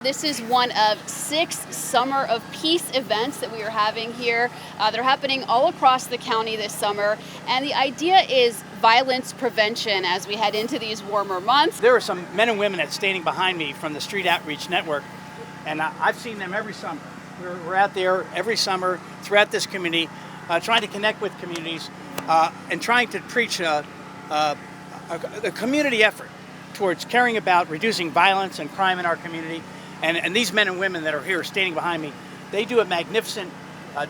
This is one of 6 Summer of Peace events that we are having here. They're happening all across the county this summer, and the idea is violence prevention as we head into these warmer months. There are some men and women that's standing behind me from the Street Outreach Network, and I've seen them every summer. We're out there every summer throughout this community, trying to connect with communities and trying to preach a community effort towards caring about reducing violence and crime in our community. And these men and women that are here standing behind me, they do a magnificent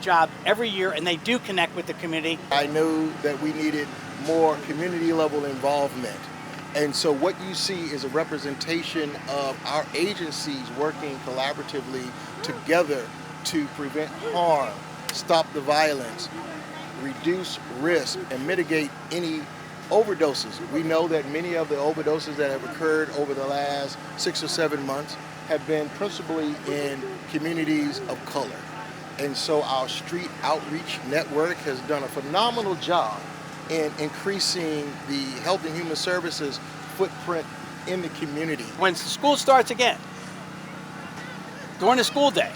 job every year, and they do connect with the community. I knew that we needed more community level involvement. And so what you see is a representation of our agencies working collaboratively together to prevent harm, stop the violence, reduce risk, and mitigate any overdoses. We know that many of the overdoses that have occurred over the last 6 or 7 months have been principally in communities of color. And so our Street Outreach Network has done a phenomenal job in increasing the Health and Human Services footprint in the community. When school starts again, during the school day,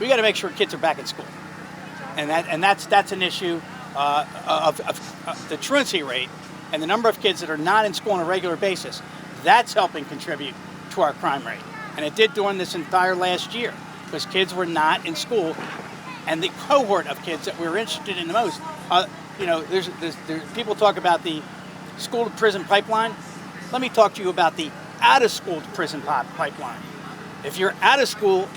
we got to make sure kids are back in school. And that's an issue of the truancy rate and the number of kids that are not in school on a regular basis. That's helping contribute to our crime rate. And it did during this entire last year because kids were not in school. And the cohort of kids that we were interested in the most, there's people talk about the school to prison pipeline. Let me talk to you about the out of school to prison pipeline. If you're out of school,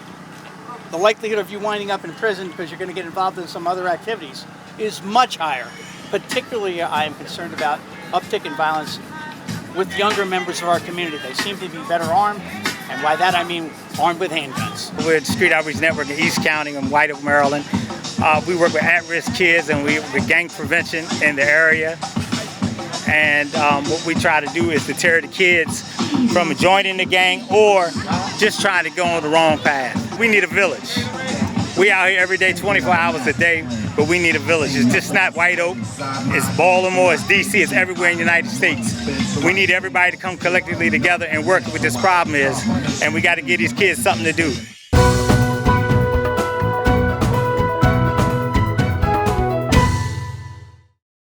the likelihood of you winding up in prison because you're going to get involved in some other activities is much higher. Particularly, I am concerned about uptick in violence with younger members of our community. They seem to be better armed. And by that I mean armed with handguns. We're at the Street Outreach Network in East County in White Oak, Maryland. We work with at-risk kids and we with gang prevention in the area. And what we try to do is deter the kids from joining the gang or just trying to go on the wrong path. We need a village. We out here every day, 24 hours a day, but we need a village. It's just not White Oak, it's Baltimore, it's DC, it's everywhere in the United States. We need everybody to come collectively together and work with this problem and we got to give these kids something to do.